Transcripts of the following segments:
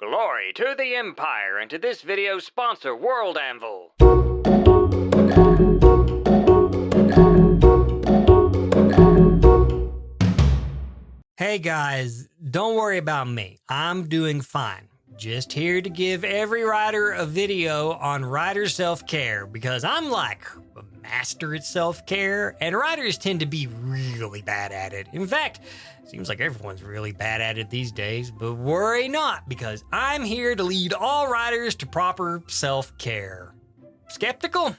Glory to the Empire and to this video's sponsor, World Anvil. Hey guys, don't worry about me. I'm doing fine. Just here to give every writer a video on writer self-care because I'm like a master at self-care and writers tend to be really bad at it. In fact, seems like everyone's really bad at it these days, but worry not because I'm here to lead all writers to proper self-care. Skeptical?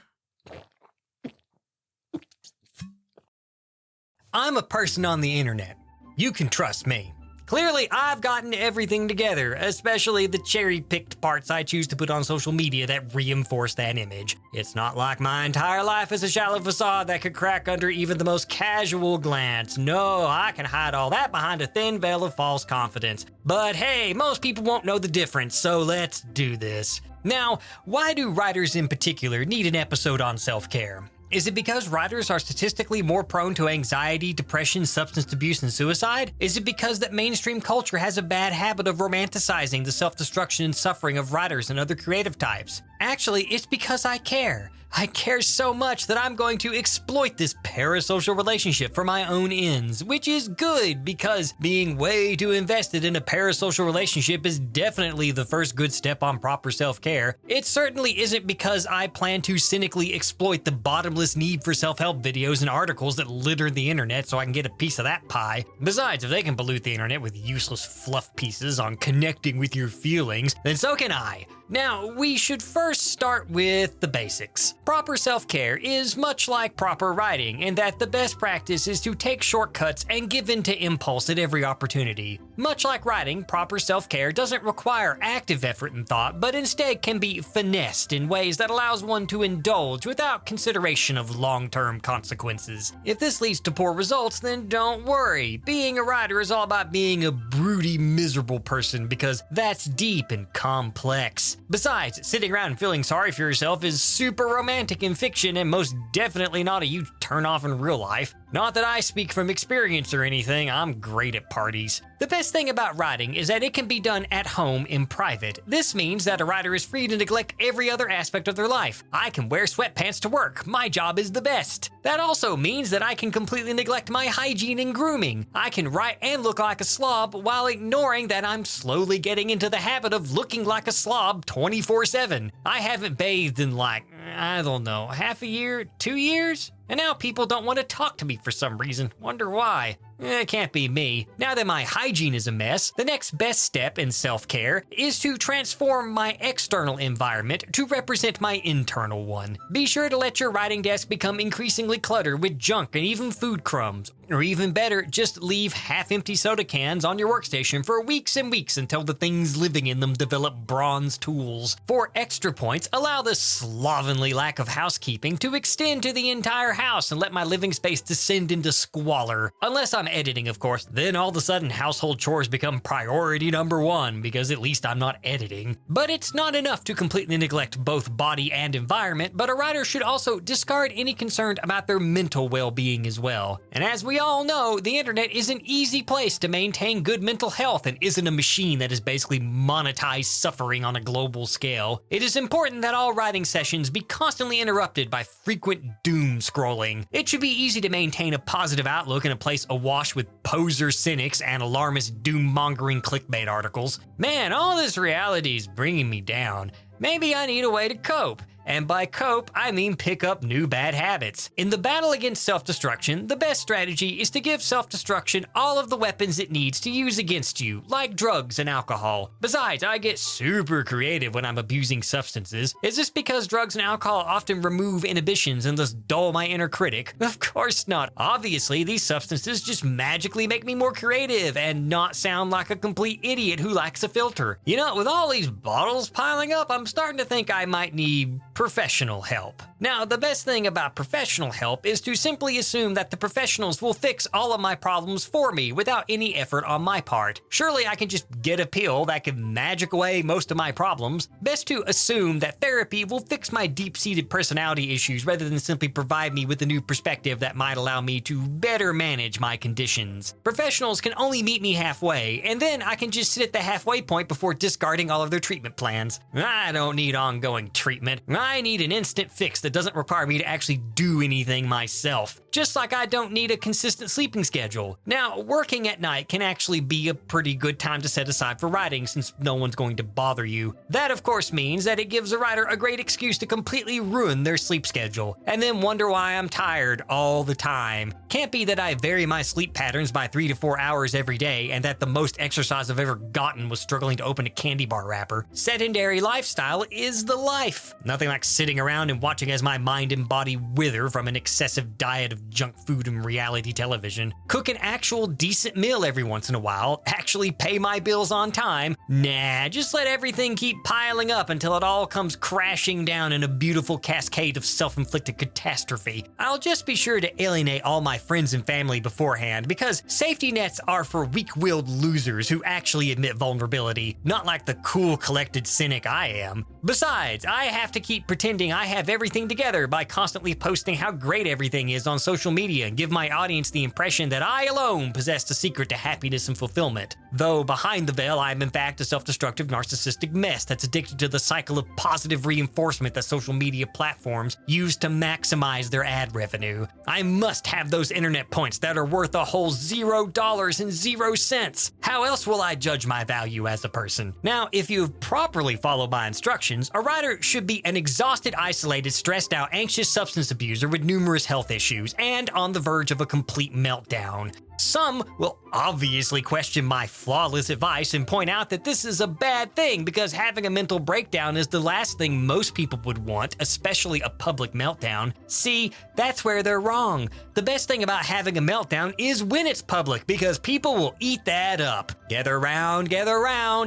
I'm a person on the internet. You can trust me. Clearly, I've gotten everything together, especially the cherry-picked parts I choose to put on social media that reinforce that image. It's not like my entire life is a shallow facade that could crack under even the most casual glance. No, I can hide all that behind a thin veil of false confidence. But hey, most people won't know the difference, so let's do this. Now, why do writers in particular need an episode on self-care? Is it because writers are statistically more prone to anxiety, depression, substance abuse, and suicide? Is it because that mainstream culture has a bad habit of romanticizing the self-destruction and suffering of writers and other creative types? Actually, it's because I care. I care so much that I'm going to exploit this parasocial relationship for my own ends, which is good because being way too invested in a parasocial relationship is definitely the first good step on proper self-care. It certainly isn't because I plan to cynically exploit the bottomless need for self-help videos and articles that litter the internet so I can get a piece of that pie. Besides, if they can pollute the internet with useless fluff pieces on connecting with your feelings, then so can I. Now, we should first start with the basics. Proper self-care is much like proper writing in that the best practice is to take shortcuts and give in to impulse at every opportunity. Much like writing, proper self-care doesn't require active effort and thought, but instead can be finessed in ways that allows one to indulge without consideration of long-term consequences. If this leads to poor results, then don't worry. Being a writer is all about being a broody, miserable person because that's deep and complex. Besides, sitting around and feeling sorry for yourself is super romantic in fiction and most definitely not a huge turn-off in real life. Not that I speak from experience or anything, I'm great at parties. The best thing about writing is that it can be done at home in private. This means that a writer is free to neglect every other aspect of their life. I can wear sweatpants to work. My job is the best. That also means that I can completely neglect my hygiene and grooming. I can write and look like a slob while ignoring that I'm slowly getting into the habit of looking like a slob 24/7. I haven't bathed in like, I don't know, half a year, 2 years? And now people don't want to talk to me for some reason. Wonder why. It can't be me. Now that my hygiene is a mess, the next best step in self-care is to transform my external environment to represent my internal one. Be sure to let your writing desk become increasingly cluttered with junk and even food crumbs. Or even better, just leave half-empty soda cans on your workstation for weeks and weeks until the things living in them develop bronze tools. For extra points, allow the slovenly lack of housekeeping to extend to the entire house and let my living space descend into squalor. Unless I'm editing, of course, then all of a sudden household chores become priority number one because at least I'm not editing. But it's not enough to completely neglect both body and environment, but a writer should also discard any concern about their mental well-being as well. And as we all know, the internet is an easy place to maintain good mental health and isn't a machine that is basically monetized suffering on a global scale. It is important that all writing sessions be constantly interrupted by frequent doom scrolling. It should be easy to maintain a positive outlook in a place awash with poser cynics and alarmist doom-mongering clickbait articles. Man, all this reality is bringing me down. Maybe I need a way to cope. And by cope, I mean pick up new bad habits. In the battle against self-destruction, the best strategy is to give self-destruction all of the weapons it needs to use against you, like drugs and alcohol. Besides, I get super creative when I'm abusing substances. Is this because drugs and alcohol often remove inhibitions and thus dull my inner critic? Of course not. Obviously, these substances just magically make me more creative and not sound like a complete idiot who lacks a filter. You know, with all these bottles piling up, I'm starting to think I might need Professional help. Now, the best thing about professional help is to simply assume that the professionals will fix all of my problems for me without any effort on my part. Surely I can just get a pill that can magic away most of my problems. Best to assume that therapy will fix my deep-seated personality issues rather than simply provide me with a new perspective that might allow me to better manage my conditions. Professionals can only meet me halfway, and then I can just sit at the halfway point before discarding all of their treatment plans. I don't need ongoing treatment. I need an instant fix that doesn't require me to actually do anything myself. Just like I don't need a consistent sleeping schedule. Now, working at night can actually be a pretty good time to set aside for writing since no one's going to bother you. That, of course, means that it gives a writer a great excuse to completely ruin their sleep schedule and then wonder why I'm tired all the time. Can't be that I vary my sleep patterns by 3 to 4 hours every day and that the most exercise I've ever gotten was struggling to open a candy bar wrapper. Sedentary lifestyle is the life. Nothing like sitting around and watching as my mind and body wither from an excessive diet of junk food and reality television. Cook an actual decent meal every once in a while. Actually pay my bills on time. Nah, just let everything keep piling up until it all comes crashing down in a beautiful cascade of self-inflicted catastrophe. I'll just be sure to alienate all my friends and family beforehand because safety nets are for weak-willed losers who actually admit vulnerability, not like the cool, collected cynic I am. Besides, I have to keep pretending I have everything together by constantly posting how great everything is on social media and give my audience the impression that I alone possess the secret to happiness and fulfillment. Though behind the veil, I am in fact a self-destructive narcissistic mess that's addicted to the cycle of positive reinforcement that social media platforms use to maximize their ad revenue. I must have those internet points that are worth a whole $0.00. How else will I judge my value as a person? Now, if you've properly followed my instructions, a writer should be an exhausted, isolated, stressed out, anxious substance abuser with numerous health issues and on the verge of a complete meltdown. Some will obviously question my flawless advice and point out that this is a bad thing because having a mental breakdown is the last thing most people would want, especially a public meltdown. See, that's where they're wrong. The best thing about having a meltdown is when it's public because people will eat that up. Gather round,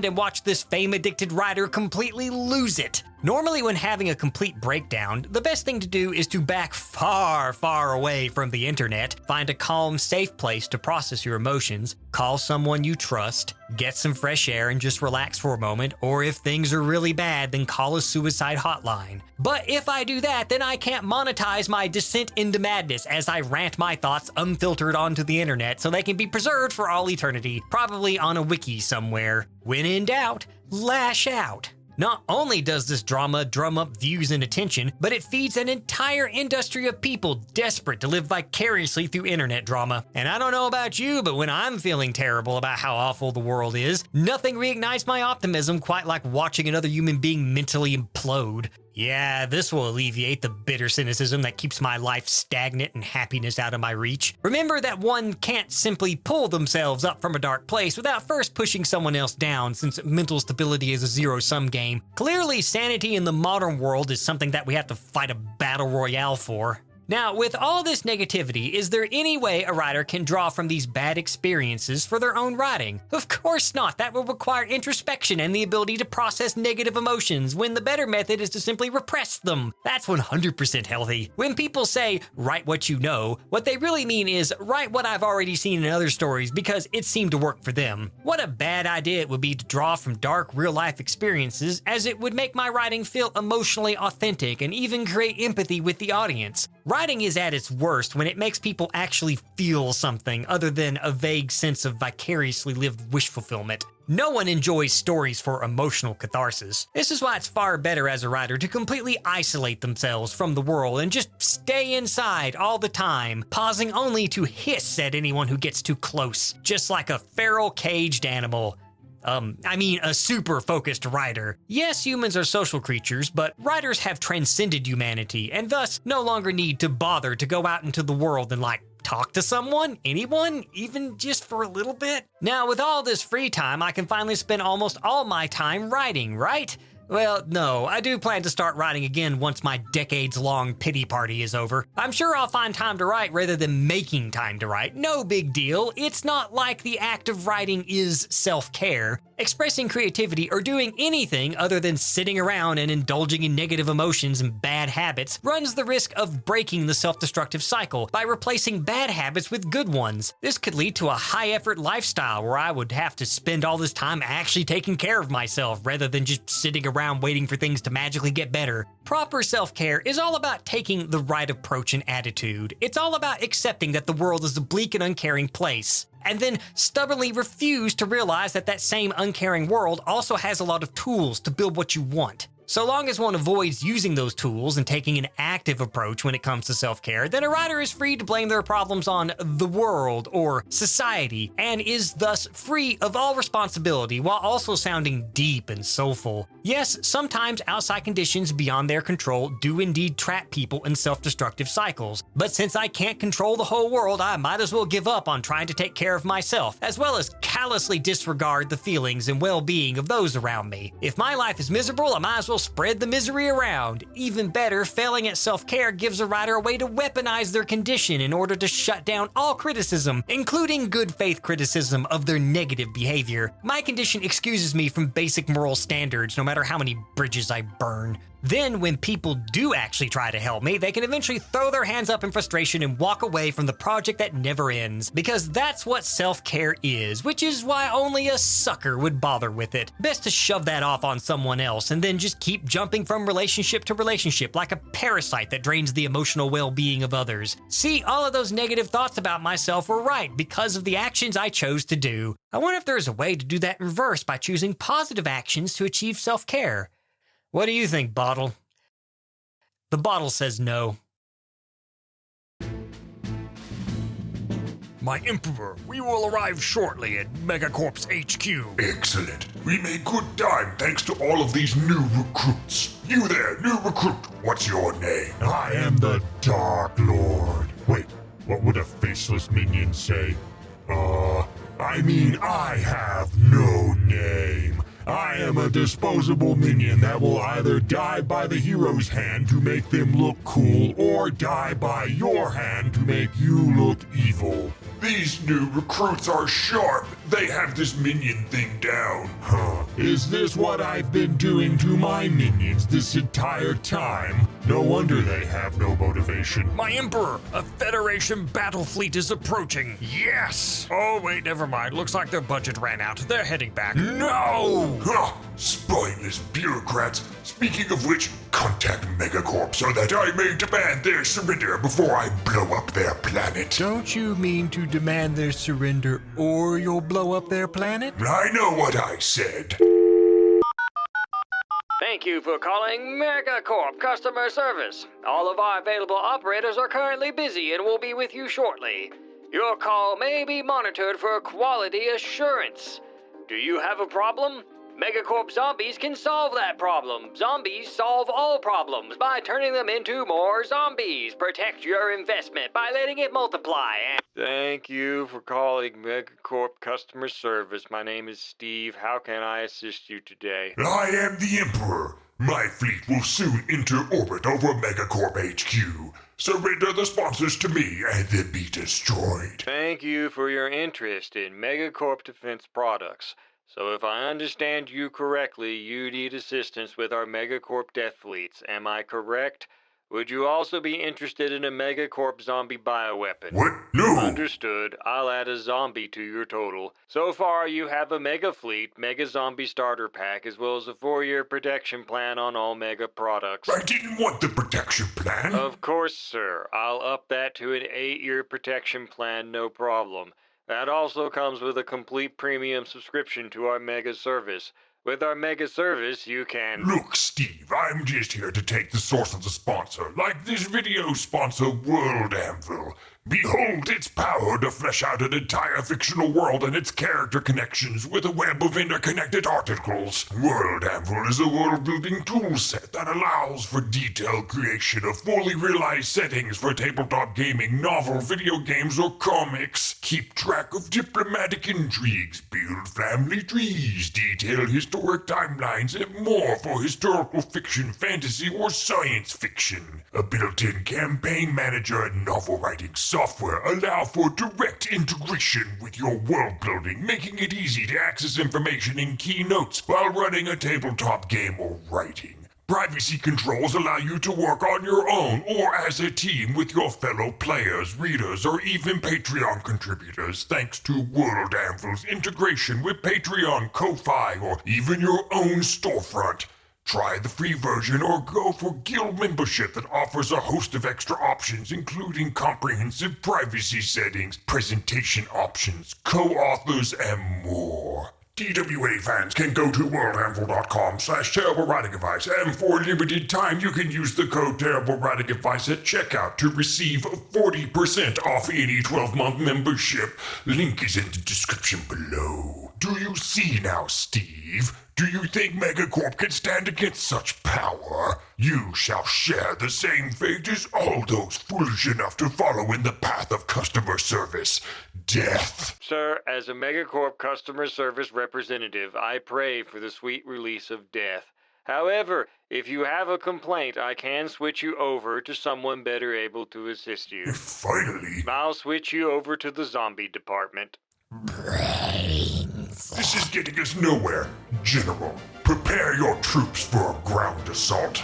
and watch this fame-addicted writer completely lose it. Normally, when having a complete breakdown, the best thing to do is to back far, far away from the internet, find a calm, safe place to process your emotions, call someone you trust, get some fresh air and just relax for a moment, or if things are really bad, then call a suicide hotline. But if I do that, then I can't monetize my descent into madness as I rant my thoughts unfiltered onto the internet so they can be preserved for all eternity, probably on a wiki somewhere. When in doubt, lash out. Not only does this drama drum up views and attention, but it feeds an entire industry of people desperate to live vicariously through internet drama. And I don't know about you, but when I'm feeling terrible about how awful the world is, nothing reignites my optimism quite like watching another human being mentally implode. Yeah, this will alleviate the bitter cynicism that keeps my life stagnant and happiness out of my reach. Remember that one can't simply pull themselves up from a dark place without first pushing someone else down, since mental stability is a zero-sum game. Clearly, sanity in the modern world is something that we have to fight a battle royale for. Now, with all this negativity, is there any way a writer can draw from these bad experiences for their own writing? Of course not. That will require introspection and the ability to process negative emotions, when the better method is to simply repress them. That's 100% healthy. When people say, write what you know, what they really mean is, write what I've already seen in other stories because it seemed to work for them. What a bad idea it would be to draw from dark, real-life experiences, as it would make my writing feel emotionally authentic and even create empathy with the audience. Writing is at its worst when it makes people actually feel something other than a vague sense of vicariously lived wish fulfillment. No one enjoys stories for emotional catharsis. This is why it's far better as a writer to completely isolate themselves from the world and just stay inside all the time, pausing only to hiss at anyone who gets too close, just like a feral caged animal. A super focused writer. Yes, humans are social creatures, but writers have transcended humanity and thus no longer need to bother to go out into the world and talk to someone, anyone, even just for a little bit. Now, with all this free time, I can finally spend almost all my time writing, right? Well, no, I do plan to start writing again once my decades-long pity party is over. I'm sure I'll find time to write rather than making time to write. No big deal. It's not like the act of writing is self-care. Expressing creativity or doing anything other than sitting around and indulging in negative emotions and bad habits runs the risk of breaking the self-destructive cycle by replacing bad habits with good ones. This could lead to a high-effort lifestyle where I would have to spend all this time actually taking care of myself rather than just sitting around waiting for things to magically get better. Proper self-care is all about taking the right approach and attitude. It's all about accepting that the world is a bleak and uncaring place, and then stubbornly refuse to realize that that same uncaring world also has a lot of tools to build what you want. So long as one avoids using those tools and taking an active approach when it comes to self-care, then a writer is free to blame their problems on the world or society, and is thus free of all responsibility while also sounding deep and soulful. Yes, sometimes outside conditions beyond their control do indeed trap people in self-destructive cycles, but since I can't control the whole world, I might as well give up on trying to take care of myself, as well as callously disregard the feelings and well-being of those around me. If my life is miserable, I might as well spread the misery around. Even better, failing at self-care gives a writer a way to weaponize their condition in order to shut down all criticism, including good faith criticism of their negative behavior. My condition excuses me from basic moral standards, no matter how many bridges I burn. Then, when people do actually try to help me, they can eventually throw their hands up in frustration and walk away from the project that never ends. Because that's what self-care is, which is why only a sucker would bother with it. Best to shove that off on someone else and then just keep jumping from relationship to relationship like a parasite that drains the emotional well-being of others. See, all of those negative thoughts about myself were right because of the actions I chose to do. I wonder if there is a way to do that in reverse by choosing positive actions to achieve self-care. What do you think, Bottle? The bottle says no. My Emperor, we will arrive shortly at Megacorp's HQ. Excellent. We made good time thanks to all of these new recruits. You there, new recruit, what's your name? I am the Dark Lord. Wait, what would a faceless minion say? I have no name. I am a disposable minion that will either die by the hero's hand to make them look cool, or die by your hand to make you look evil. These new recruits are sharp. They have this minion thing down. Is this what I've been doing to my minions this entire time? No wonder they have no motivation. My Emperor, a Federation battle fleet is approaching. Yes! Oh, wait, never mind. Looks like their budget ran out. They're heading back. No! Spineless bureaucrats. Speaking of which, contact Megacorp so that I may demand their surrender before I blow up their planet. Don't you mean to demand their surrender or you'll blow up their planet? I know what I said. Thank you for calling Megacorp Customer Service. All of our available operators are currently busy and will be with you shortly. Your call may be monitored for quality assurance. Do you have a problem? Megacorp Zombies can solve that problem. Zombies solve all problems by turning them into more zombies. Protect your investment by letting it multiply. Thank you for calling Megacorp Customer Service. My name is Steve. How can I assist you today? I am the Emperor. My fleet will soon enter orbit over Megacorp HQ. Surrender the sponsors to me and then be destroyed. Thank you for your interest in Megacorp Defense products. So if I understand you correctly, you need assistance with our Megacorp Death Fleets. Am I correct? Would you also be interested in a Megacorp zombie bioweapon? What? No! Understood. I'll add a zombie to your total. So far, you have a Mega Fleet, Mega Zombie Starter Pack, as well as a 4-year protection plan on all Mega products. I didn't want the protection plan. Of course, sir. I'll up that to an 8-year protection plan, no problem. That also comes with a complete premium subscription to our Mega Service. With our Mega Service, you can... Look, Steve, I'm just here to take the source of the sponsor, like this video sponsor, World Anvil. Behold its power to flesh out an entire fictional world and its character connections with a web of interconnected articles. World Anvil is a world-building toolset that allows for detailed creation of fully realized settings for tabletop gaming, novel, video games, or comics. Keep track of diplomatic intrigues, build family trees, detail historic timelines, and more for historical fiction, fantasy, or science fiction. A built-in campaign manager and novel writing software software allow for direct integration with your world building, making it easy to access information in keynotes while running a tabletop game or writing. Privacy controls allow you to work on your own or as a team with your fellow players, readers, or even Patreon contributors thanks to World Anvil's integration with Patreon, Ko-Fi, or even your own storefront. Try the free version or go for guild membership that offers a host of extra options including comprehensive privacy settings, presentation options, co-authors, and more. TWA fans can go to worldanvil.com/terrible writing advice, and for a limited time you can use the code terrible writing advice at checkout to receive 40% off any 12-month membership. Link is in the description below. Do you see now, Steve? Do you think Megacorp can stand against such power? You shall share the same fate as all those foolish enough to follow in the path of customer service. Death. Sir, as a Megacorp customer service representative, I pray for the sweet release of death. However, if you have a complaint, I can switch you over to someone better able to assist you. Finally. I'll switch you over to the zombie department. This is getting us nowhere. General, prepare your troops for a ground assault.